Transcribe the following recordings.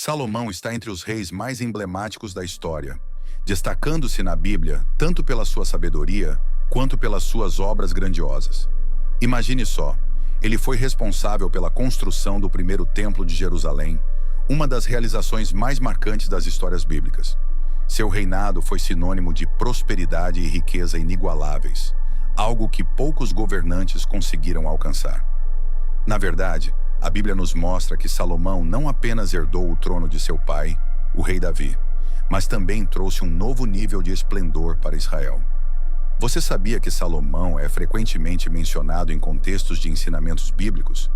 Salomão está entre os reis mais emblemáticos da história, destacando-se na Bíblia tanto pela sua sabedoria quanto pelas suas obras grandiosas. Imagine só, ele foi responsável pela construção do primeiro templo de Jerusalém, uma das realizações mais marcantes das histórias bíblicas. Seu reinado foi sinônimo de prosperidade e riqueza inigualáveis, algo que poucos governantes conseguiram alcançar. Na verdade, a Bíblia nos mostra que Salomão não apenas herdou o trono de seu pai, o rei Davi, mas também trouxe um novo nível de esplendor para Israel. Você sabia que Salomão é frequentemente mencionado em contextos de ensinamentos bíblicos?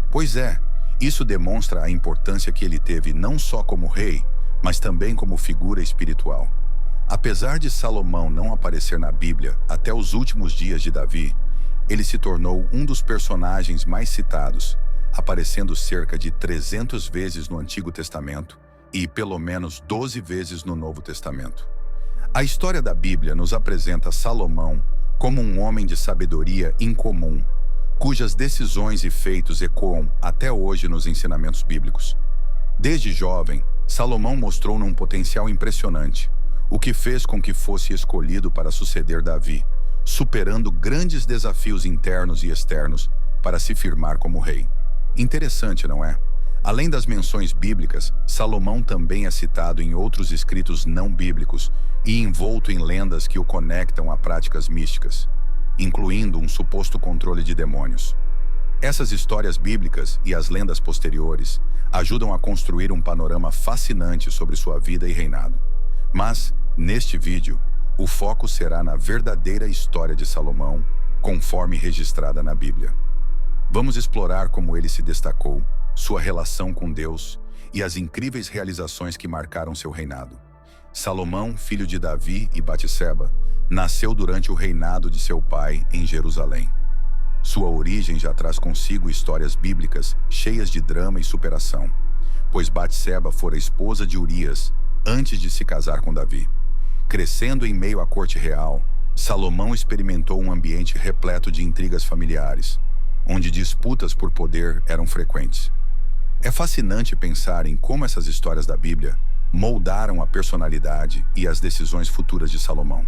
Pois é, isso demonstra a importância que ele teve não só como rei, mas também como figura espiritual. Apesar de Salomão não aparecer na Bíblia até os últimos dias de Davi, ele se tornou um dos personagens mais citados, aparecendo cerca de 300 vezes no Antigo Testamento e pelo menos 12 vezes no Novo Testamento. A história da Bíblia nos apresenta Salomão como um homem de sabedoria incomum, cujas decisões e feitos ecoam até hoje nos ensinamentos bíblicos. Desde jovem, Salomão mostrou-nos um potencial impressionante, o que fez com que fosse escolhido para suceder Davi, superando grandes desafios internos e externos para se firmar como rei. Interessante, não é? Além das menções bíblicas, Salomão também é citado em outros escritos não bíblicos e envolto em lendas que o conectam a práticas místicas, incluindo um suposto controle de demônios. Essas histórias bíblicas e as lendas posteriores ajudam a construir um panorama fascinante sobre sua vida e reinado. Mas, neste vídeo, o foco será na verdadeira história de Salomão, conforme registrada na Bíblia. Vamos explorar como ele se destacou, sua relação com Deus e as incríveis realizações que marcaram seu reinado. Salomão, filho de Davi e Batseba, nasceu durante o reinado de seu pai em Jerusalém. Sua origem já traz consigo histórias bíblicas cheias de drama e superação, pois Batseba fora esposa de Urias antes de se casar com Davi. Crescendo em meio à corte real, Salomão experimentou um ambiente repleto de intrigas familiares, onde disputas por poder eram frequentes. É fascinante pensar em como essas histórias da Bíblia moldaram a personalidade e as decisões futuras de Salomão.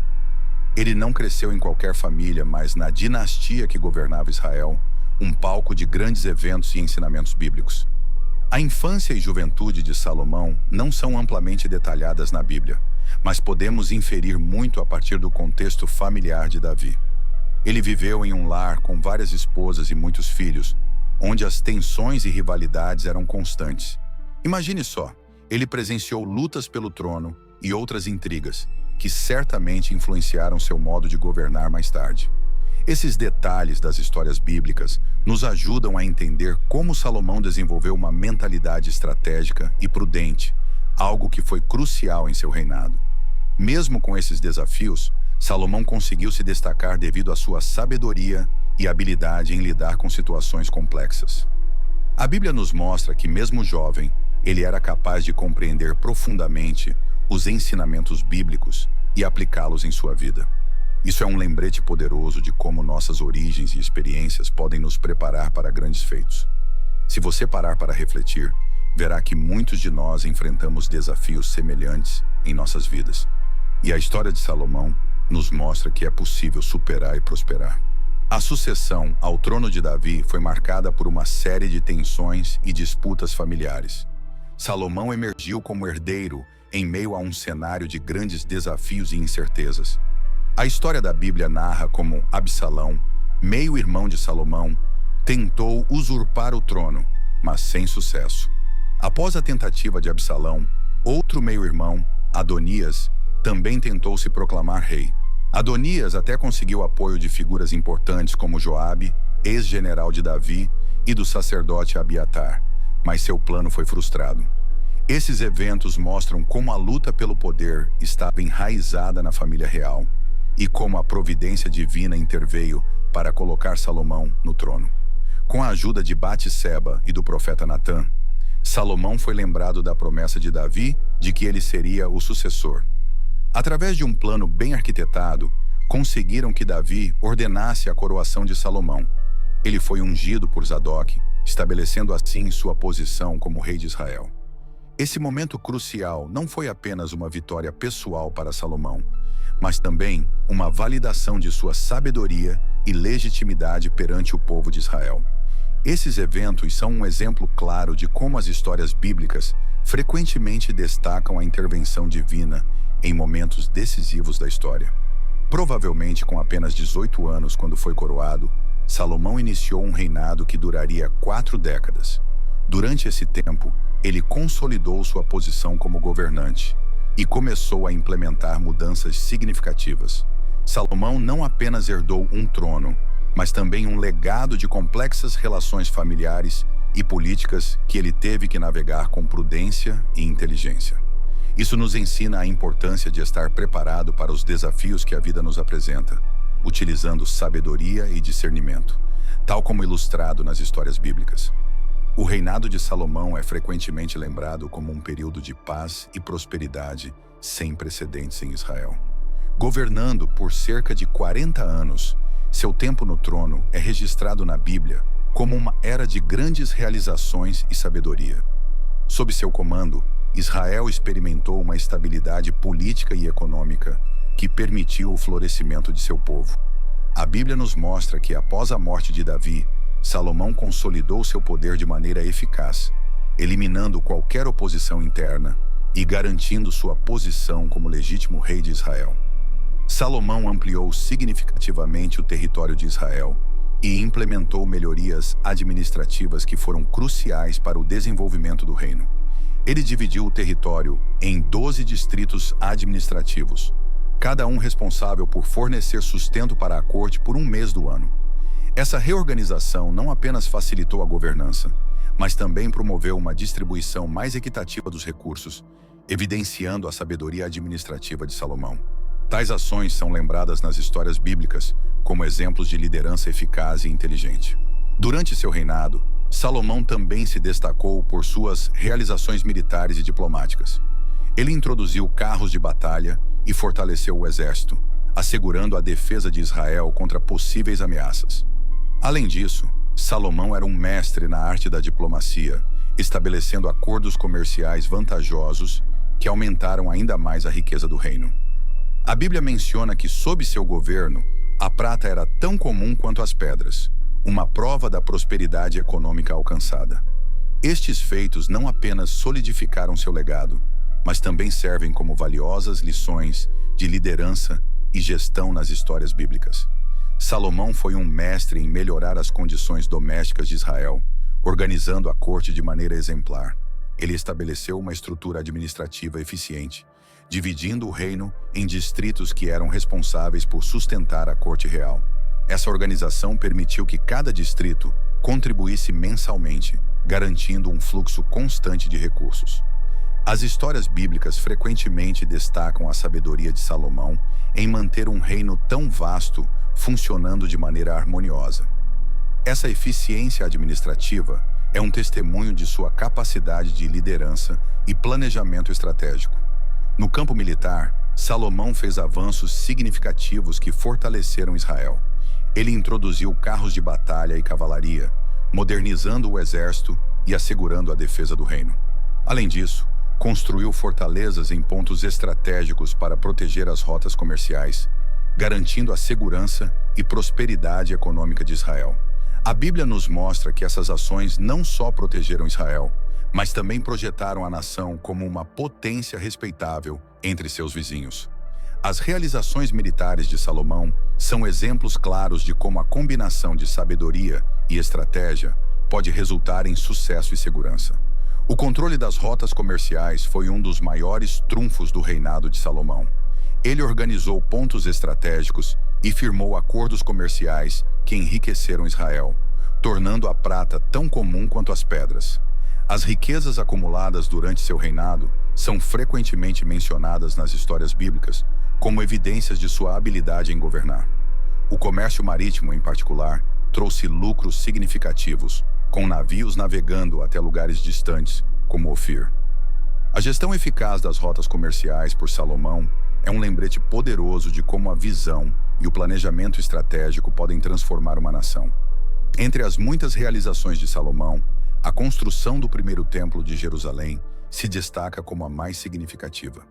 Ele não cresceu em qualquer família, mas na dinastia que governava Israel, um palco de grandes eventos e ensinamentos bíblicos. A infância e juventude de Salomão não são amplamente detalhadas na Bíblia, mas podemos inferir muito a partir do contexto familiar de Davi. Ele viveu em um lar com várias esposas e muitos filhos, onde as tensões e rivalidades eram constantes. Imagine só, ele presenciou lutas pelo trono e outras intrigas, que certamente influenciaram seu modo de governar mais tarde. Esses detalhes das histórias bíblicas nos ajudam a entender como Salomão desenvolveu uma mentalidade estratégica e prudente, algo que foi crucial em seu reinado. Mesmo com esses desafios, Salomão conseguiu se destacar devido à sua sabedoria e habilidade em lidar com situações complexas. A Bíblia nos mostra que, mesmo jovem, ele era capaz de compreender profundamente os ensinamentos bíblicos e aplicá-los em sua vida. Isso é um lembrete poderoso de como nossas origens e experiências podem nos preparar para grandes feitos. Se você parar para refletir, verá que muitos de nós enfrentamos desafios semelhantes em nossas vidas. E a história de Salomão nos mostra que é possível superar e prosperar. A sucessão ao trono de Davi foi marcada por uma série de tensões e disputas familiares. Salomão emergiu como herdeiro em meio a um cenário de grandes desafios e incertezas. A história da Bíblia narra como Absalão, meio-irmão de Salomão, tentou usurpar o trono, mas sem sucesso. Após a tentativa de Absalão, outro meio-irmão, Adonias, também tentou se proclamar rei. Adonias até conseguiu apoio de figuras importantes como Joabe, ex-general de Davi, e do sacerdote Abiatar, mas seu plano foi frustrado. Esses eventos mostram como a luta pelo poder estava enraizada na família real e como a providência divina interveio para colocar Salomão no trono. Com a ajuda de Batseba e do profeta Natã, Salomão foi lembrado da promessa de Davi de que ele seria o sucessor. Através de um plano bem arquitetado, conseguiram que Davi ordenasse a coroação de Salomão. Ele foi ungido por Zadok, estabelecendo assim sua posição como rei de Israel. Esse momento crucial não foi apenas uma vitória pessoal para Salomão, mas também uma validação de sua sabedoria e legitimidade perante o povo de Israel. Esses eventos são um exemplo claro de como as histórias bíblicas frequentemente destacam a intervenção divina em momentos decisivos da história. Provavelmente com apenas 18 anos quando foi coroado, Salomão iniciou um reinado que duraria 4 décadas. Durante esse tempo, ele consolidou sua posição como governante e começou a implementar mudanças significativas. Salomão não apenas herdou um trono, mas também um legado de complexas relações familiares e políticas que ele teve que navegar com prudência e inteligência. Isso nos ensina a importância de estar preparado para os desafios que a vida nos apresenta, utilizando sabedoria e discernimento, tal como ilustrado nas histórias bíblicas. O reinado de Salomão é frequentemente lembrado como um período de paz e prosperidade sem precedentes em Israel. Governando por cerca de 40 anos, seu tempo no trono é registrado na Bíblia como uma era de grandes realizações e sabedoria. Sob seu comando, Israel experimentou uma estabilidade política e econômica que permitiu o florescimento de seu povo. A Bíblia nos mostra que, após a morte de Davi, Salomão consolidou seu poder de maneira eficaz, eliminando qualquer oposição interna e garantindo sua posição como legítimo rei de Israel. Salomão ampliou significativamente o território de Israel e implementou melhorias administrativas que foram cruciais para o desenvolvimento do reino. Ele dividiu o território em 12 distritos administrativos, cada um responsável por fornecer sustento para a corte por um mês do ano. Essa reorganização não apenas facilitou a governança, mas também promoveu uma distribuição mais equitativa dos recursos, evidenciando a sabedoria administrativa de Salomão. Tais ações são lembradas nas histórias bíblicas como exemplos de liderança eficaz e inteligente. Durante seu reinado, Salomão também se destacou por suas realizações militares e diplomáticas. Ele introduziu carros de batalha e fortaleceu o exército, assegurando a defesa de Israel contra possíveis ameaças. Além disso, Salomão era um mestre na arte da diplomacia, estabelecendo acordos comerciais vantajosos que aumentaram ainda mais a riqueza do reino. A Bíblia menciona que, sob seu governo, a prata era tão comum quanto as pedras, uma prova da prosperidade econômica alcançada. Estes feitos não apenas solidificaram seu legado, mas também servem como valiosas lições de liderança e gestão nas histórias bíblicas. Salomão foi um mestre em melhorar as condições domésticas de Israel, organizando a corte de maneira exemplar. Ele estabeleceu uma estrutura administrativa eficiente, dividindo o reino em distritos que eram responsáveis por sustentar a corte real. Essa organização permitiu que cada distrito contribuísse mensalmente, garantindo um fluxo constante de recursos. As histórias bíblicas frequentemente destacam a sabedoria de Salomão em manter um reino tão vasto funcionando de maneira harmoniosa. Essa eficiência administrativa é um testemunho de sua capacidade de liderança e planejamento estratégico. No campo militar, Salomão fez avanços significativos que fortaleceram Israel. Ele introduziu carros de batalha e cavalaria, modernizando o exército e assegurando a defesa do reino. Além disso, construiu fortalezas em pontos estratégicos para proteger as rotas comerciais, garantindo a segurança e prosperidade econômica de Israel. A Bíblia nos mostra que essas ações não só protegeram Israel, mas também projetaram a nação como uma potência respeitável entre seus vizinhos. As realizações militares de Salomão são exemplos claros de como a combinação de sabedoria e estratégia pode resultar em sucesso e segurança. O controle das rotas comerciais foi um dos maiores trunfos do reinado de Salomão. Ele organizou pontos estratégicos e firmou acordos comerciais que enriqueceram Israel, tornando a prata tão comum quanto as pedras. As riquezas acumuladas durante seu reinado são frequentemente mencionadas nas histórias bíblicas como evidências de sua habilidade em governar. O comércio marítimo, em particular, trouxe lucros significativos, com navios navegando até lugares distantes, como Ofir. A gestão eficaz das rotas comerciais por Salomão é um lembrete poderoso de como a visão e o planejamento estratégico podem transformar uma nação. Entre as muitas realizações de Salomão, a construção do primeiro templo de Jerusalém se destaca como a mais significativa.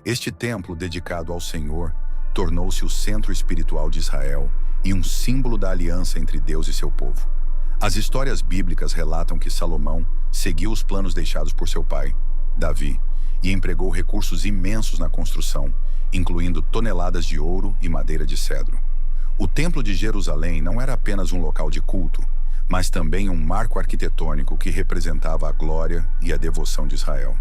Este templo dedicado ao Senhor tornou-se o centro espiritual de Israel e um símbolo da aliança entre Deus e seu povo. As histórias bíblicas relatam que Salomão seguiu os planos deixados por seu pai, Davi, e empregou recursos imensos na construção, incluindo toneladas de ouro e madeira de cedro. O Templo de Jerusalém não era apenas um local de culto, mas também um marco arquitetônico que representava a glória e a devoção de Israel.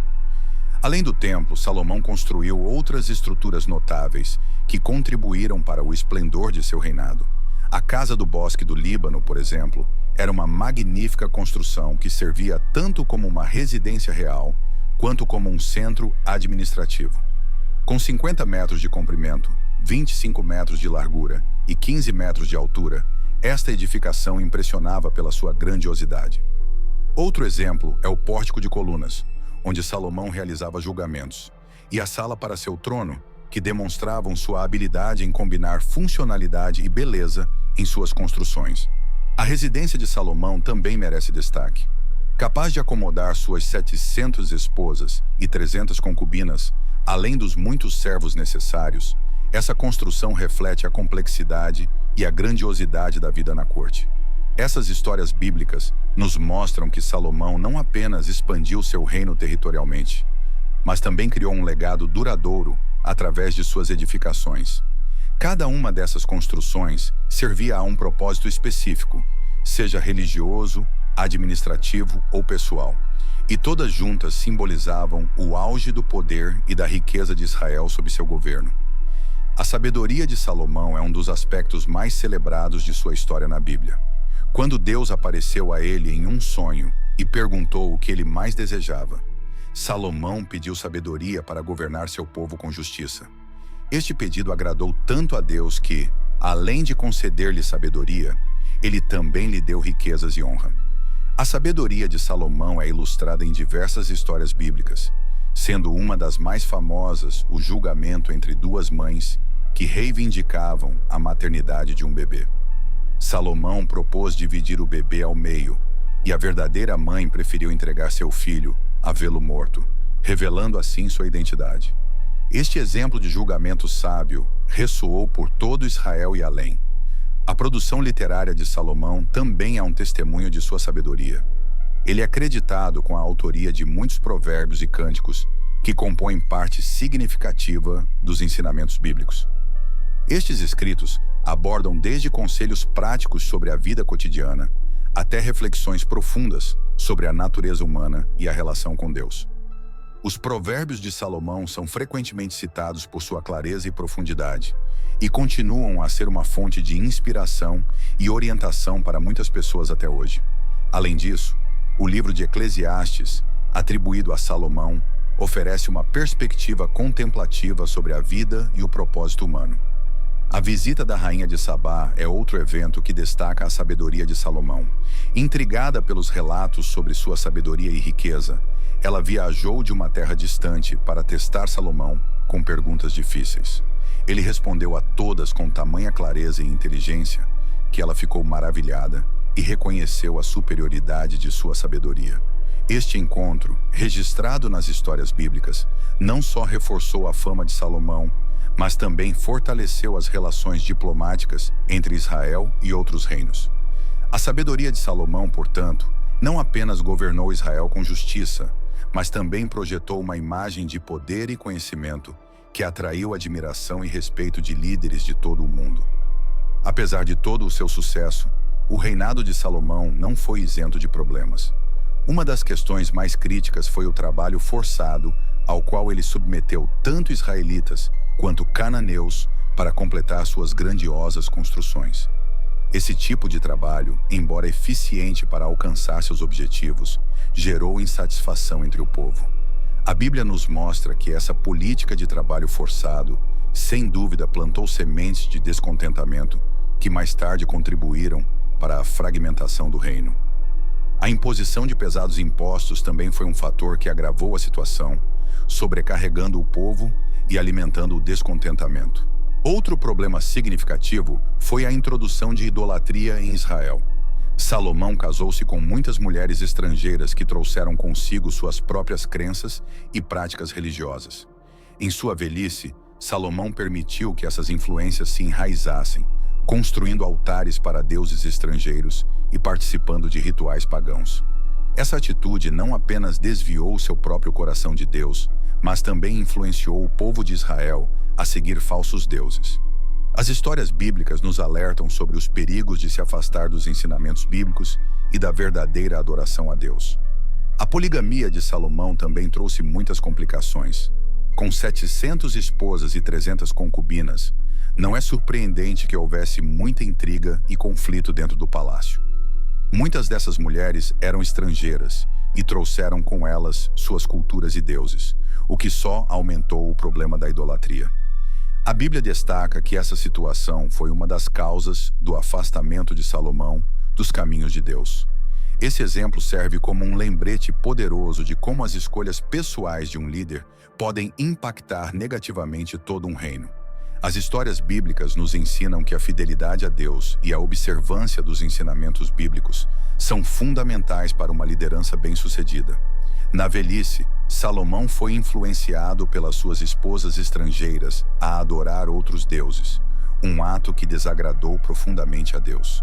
Além do templo, Salomão construiu outras estruturas notáveis que contribuíram para o esplendor de seu reinado. A Casa do Bosque do Líbano, por exemplo, era uma magnífica construção que servia tanto como uma residência real quanto como um centro administrativo. Com 50 metros de comprimento, 25 metros de largura e 15 metros de altura, esta edificação impressionava pela sua grandiosidade. Outro exemplo é o Pórtico de Colunas, onde Salomão realizava julgamentos, e a sala para seu trono, que demonstravam sua habilidade em combinar funcionalidade e beleza em suas construções. A residência de Salomão também merece destaque. Capaz de acomodar suas 700 esposas e 300 concubinas, além dos muitos servos necessários, essa construção reflete a complexidade e a grandiosidade da vida na corte. Essas histórias bíblicas nos mostram que Salomão não apenas expandiu seu reino territorialmente, mas também criou um legado duradouro através de suas edificações. Cada uma dessas construções servia a um propósito específico, seja religioso, administrativo ou pessoal, e todas juntas simbolizavam o auge do poder e da riqueza de Israel sob seu governo. A sabedoria de Salomão é um dos aspectos mais celebrados de sua história na Bíblia. Quando Deus apareceu a ele em um sonho e perguntou o que ele mais desejava, Salomão pediu sabedoria para governar seu povo com justiça. Este pedido agradou tanto a Deus que, além de conceder-lhe sabedoria, ele também lhe deu riquezas e honra. A sabedoria de Salomão é ilustrada em diversas histórias bíblicas, sendo uma das mais famosas o julgamento entre duas mães que reivindicavam a maternidade de um bebê. Salomão propôs dividir o bebê ao meio, e a verdadeira mãe preferiu entregar seu filho a vê-lo morto, revelando assim sua identidade. Este exemplo de julgamento sábio ressoou por todo Israel e além. A produção literária de Salomão também é um testemunho de sua sabedoria. Ele é creditado com a autoria de muitos provérbios e cânticos que compõem parte significativa dos ensinamentos bíblicos. Estes escritos abordam desde conselhos práticos sobre a vida cotidiana até reflexões profundas sobre a natureza humana e a relação com Deus. Os provérbios de Salomão são frequentemente citados por sua clareza e profundidade e continuam a ser uma fonte de inspiração e orientação para muitas pessoas até hoje. Além disso, o livro de Eclesiastes, atribuído a Salomão, oferece uma perspectiva contemplativa sobre a vida e o propósito humano. A visita da rainha de Sabá é outro evento que destaca a sabedoria de Salomão. Intrigada pelos relatos sobre sua sabedoria e riqueza, ela viajou de uma terra distante para testar Salomão com perguntas difíceis. Ele respondeu a todas com tamanha clareza e inteligência que ela ficou maravilhada e reconheceu a superioridade de sua sabedoria. Este encontro, registrado nas histórias bíblicas, não só reforçou a fama de Salomão, mas também fortaleceu as relações diplomáticas entre Israel e outros reinos. A sabedoria de Salomão, portanto, não apenas governou Israel com justiça, mas também projetou uma imagem de poder e conhecimento que atraiu admiração e respeito de líderes de todo o mundo. Apesar de todo o seu sucesso, o reinado de Salomão não foi isento de problemas. Uma das questões mais críticas foi o trabalho forçado ao qual ele submeteu tanto israelitas quanto cananeus para completar suas grandiosas construções. Esse tipo de trabalho, embora eficiente para alcançar seus objetivos, gerou insatisfação entre o povo. A Bíblia nos mostra que essa política de trabalho forçado, sem dúvida, plantou sementes de descontentamento que mais tarde contribuíram para a fragmentação do reino. A imposição de pesados impostos também foi um fator que agravou a situação, sobrecarregando o povo e alimentando o descontentamento. Outro problema significativo foi a introdução de idolatria em Israel. Salomão casou-se com muitas mulheres estrangeiras que trouxeram consigo suas próprias crenças e práticas religiosas. Em sua velhice, Salomão permitiu que essas influências se enraizassem, construindo altares para deuses estrangeiros e participando de rituais pagãos. Essa atitude não apenas desviou seu próprio coração de Deus, mas também influenciou o povo de Israel a seguir falsos deuses. As histórias bíblicas nos alertam sobre os perigos de se afastar dos ensinamentos bíblicos e da verdadeira adoração a Deus. A poligamia de Salomão também trouxe muitas complicações. Com 700 esposas e 300 concubinas, não é surpreendente que houvesse muita intriga e conflito dentro do palácio. Muitas dessas mulheres eram estrangeiras e trouxeram com elas suas culturas e deuses, o que só aumentou o problema da idolatria. A Bíblia destaca que essa situação foi uma das causas do afastamento de Salomão dos caminhos de Deus. Esse exemplo serve como um lembrete poderoso de como as escolhas pessoais de um líder podem impactar negativamente todo um reino. As histórias bíblicas nos ensinam que a fidelidade a Deus e a observância dos ensinamentos bíblicos são fundamentais para uma liderança bem-sucedida. Na velhice, Salomão foi influenciado pelas suas esposas estrangeiras a adorar outros deuses, um ato que desagradou profundamente a Deus.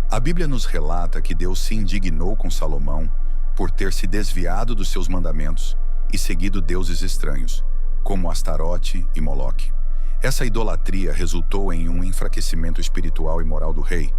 A Bíblia nos relata que Deus se indignou com Salomão por ter se desviado dos seus mandamentos e seguido deuses estranhos, como Astarote e Moloque. Essa idolatria resultou em um enfraquecimento espiritual e moral do rei,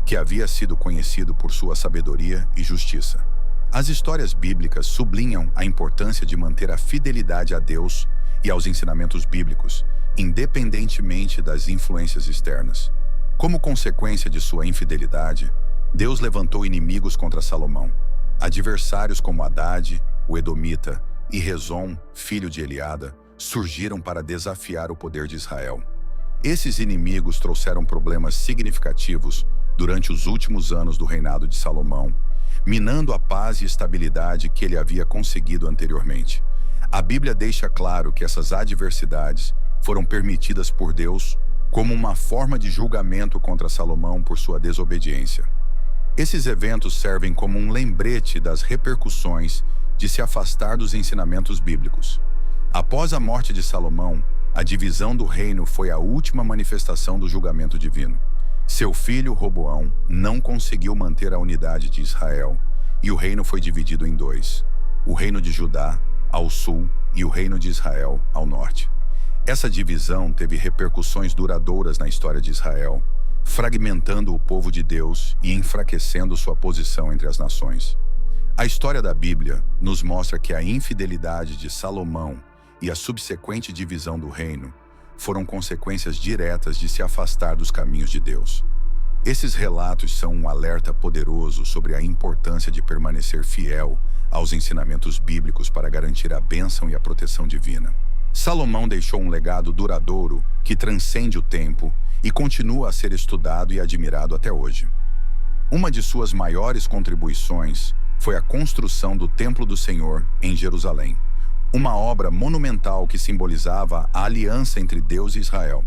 que havia sido conhecido por sua sabedoria e justiça. As histórias bíblicas sublinham a importância de manter a fidelidade a Deus e aos ensinamentos bíblicos, independentemente das influências externas. Como consequência de sua infidelidade, Deus levantou inimigos contra Salomão, adversários como Hadade, o Edomita, e Rezon, filho de Eliada, surgiram para desafiar o poder de Israel. Esses inimigos trouxeram problemas significativos durante os últimos anos do reinado de Salomão, minando a paz e estabilidade que ele havia conseguido anteriormente. A Bíblia deixa claro que essas adversidades foram permitidas por Deus como uma forma de julgamento contra Salomão por sua desobediência. Esses eventos servem como um lembrete das repercussões de se afastar dos ensinamentos bíblicos. Após a morte de Salomão, a divisão do reino foi a última manifestação do julgamento divino. Seu filho Roboão não conseguiu manter a unidade de Israel, e o reino foi dividido em dois: o reino de Judá, ao sul, e o reino de Israel, ao norte. Essa divisão teve repercussões duradouras na história de Israel, fragmentando o povo de Deus e enfraquecendo sua posição entre as nações. A história da Bíblia nos mostra que a infidelidade de Salomão e a subsequente divisão do reino foram consequências diretas de se afastar dos caminhos de Deus. Esses relatos são um alerta poderoso sobre a importância de permanecer fiel aos ensinamentos bíblicos para garantir a bênção e a proteção divina. Salomão deixou um legado duradouro que transcende o tempo e continua a ser estudado e admirado até hoje. Uma de suas maiores contribuições foi a construção do Templo do Senhor em Jerusalém, uma obra monumental que simbolizava a aliança entre Deus e Israel.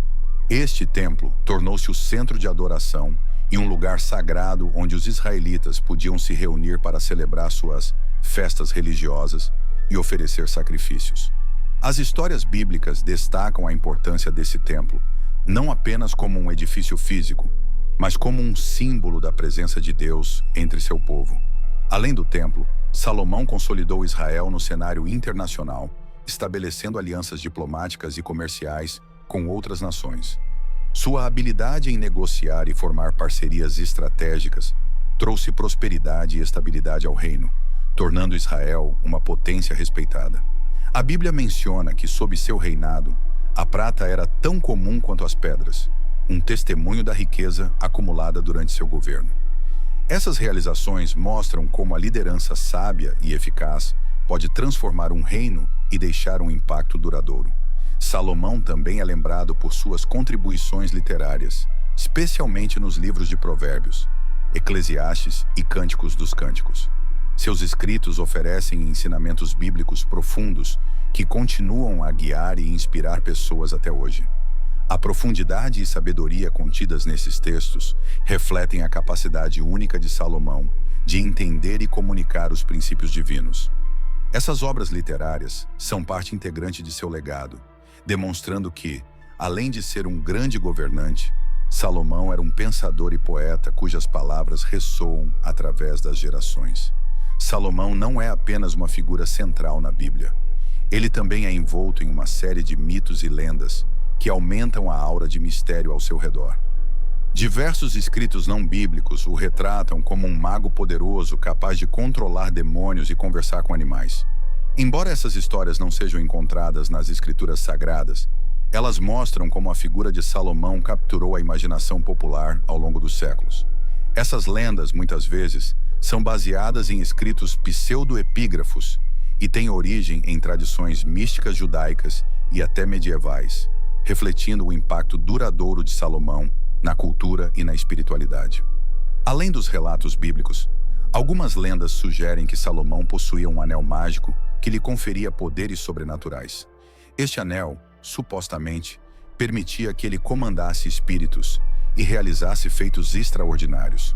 Este templo tornou-se o centro de adoração e um lugar sagrado onde os israelitas podiam se reunir para celebrar suas festas religiosas e oferecer sacrifícios. As histórias bíblicas destacam a importância desse templo, não apenas como um edifício físico, mas como um símbolo da presença de Deus entre seu povo. Além do templo, Salomão consolidou Israel no cenário internacional, estabelecendo alianças diplomáticas e comerciais com outras nações. Sua habilidade em negociar e formar parcerias estratégicas trouxe prosperidade e estabilidade ao reino, tornando Israel uma potência respeitada. A Bíblia menciona que, sob seu reinado, a prata era tão comum quanto as pedras, um testemunho da riqueza acumulada durante seu governo. Essas realizações mostram como a liderança sábia e eficaz pode transformar um reino e deixar um impacto duradouro. Salomão também é lembrado por suas contribuições literárias, especialmente nos livros de Provérbios, Eclesiastes e Cânticos dos Cânticos. Seus escritos oferecem ensinamentos bíblicos profundos que continuam a guiar e inspirar pessoas até hoje. A profundidade e sabedoria contidas nesses textos refletem a capacidade única de Salomão de entender e comunicar os princípios divinos. Essas obras literárias são parte integrante de seu legado, demonstrando que, além de ser um grande governante, Salomão era um pensador e poeta cujas palavras ressoam através das gerações. Salomão não é apenas uma figura central na Bíblia. Ele também é envolto em uma série de mitos e lendas que aumentam a aura de mistério ao seu redor. Diversos escritos não bíblicos o retratam como um mago poderoso capaz de controlar demônios e conversar com animais. Embora essas histórias não sejam encontradas nas escrituras sagradas, elas mostram como a figura de Salomão capturou a imaginação popular ao longo dos séculos. Essas lendas, muitas vezes, são baseadas em escritos pseudo-epígrafos e têm origem em tradições místicas judaicas e até medievais, refletindo o impacto duradouro de Salomão na cultura e na espiritualidade. Além dos relatos bíblicos, algumas lendas sugerem que Salomão possuía um anel mágico que lhe conferia poderes sobrenaturais. Este anel, supostamente, permitia que ele comandasse espíritos e realizasse feitos extraordinários.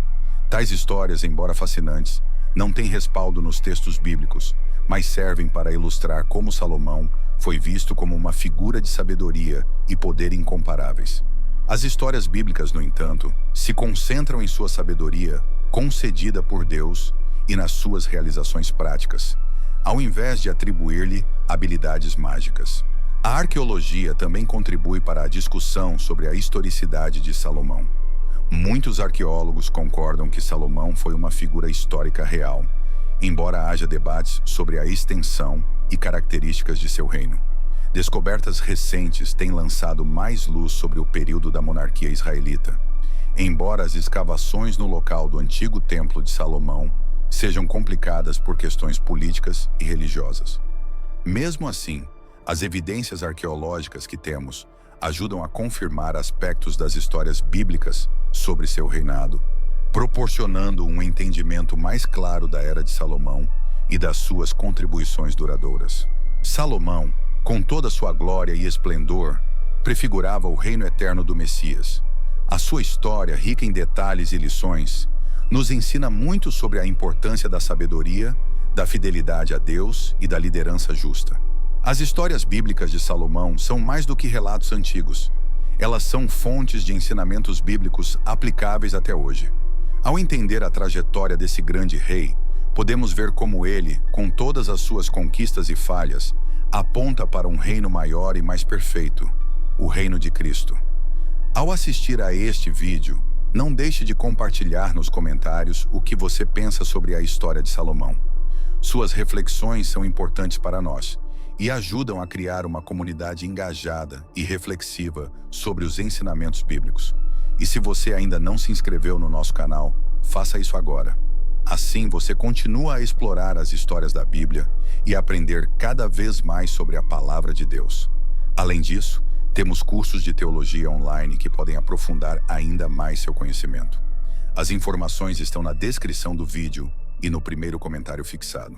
Tais histórias, embora fascinantes, não têm respaldo nos textos bíblicos, mas servem para ilustrar como Salomão foi visto como uma figura de sabedoria e poder incomparáveis. As histórias bíblicas, no entanto, se concentram em sua sabedoria concedida por Deus e nas suas realizações práticas, ao invés de atribuir-lhe habilidades mágicas. A arqueologia também contribui para a discussão sobre a historicidade de Salomão. Muitos arqueólogos concordam que Salomão foi uma figura histórica real, embora haja debates sobre a extensão e características de seu reino. Descobertas recentes têm lançado mais luz sobre o período da monarquia israelita, embora as escavações no local do antigo Templo de Salomão sejam complicadas por questões políticas e religiosas. Mesmo assim, as evidências arqueológicas que temos ajudam a confirmar aspectos das histórias bíblicas sobre seu reinado, proporcionando um entendimento mais claro da era de Salomão e das suas contribuições duradouras. Salomão, com toda sua glória e esplendor, prefigurava o reino eterno do Messias. A sua história, rica em detalhes e lições, nos ensina muito sobre a importância da sabedoria, da fidelidade a Deus e da liderança justa. As histórias bíblicas de Salomão são mais do que relatos antigos. Elas são fontes de ensinamentos bíblicos aplicáveis até hoje. Ao entender a trajetória desse grande rei, podemos ver como ele, com todas as suas conquistas e falhas, aponta para um reino maior e mais perfeito, o reino de Cristo. Ao assistir a este vídeo, não deixe de compartilhar nos comentários o que você pensa sobre a história de Salomão. Suas reflexões são importantes para nós e ajudam a criar uma comunidade engajada e reflexiva sobre os ensinamentos bíblicos. E se você ainda não se inscreveu no nosso canal, faça isso agora. Assim você continua a explorar as histórias da Bíblia e aprender cada vez mais sobre a palavra de Deus. Além disso, temos cursos de teologia online que podem aprofundar ainda mais seu conhecimento. As informações estão na descrição do vídeo e no primeiro comentário fixado.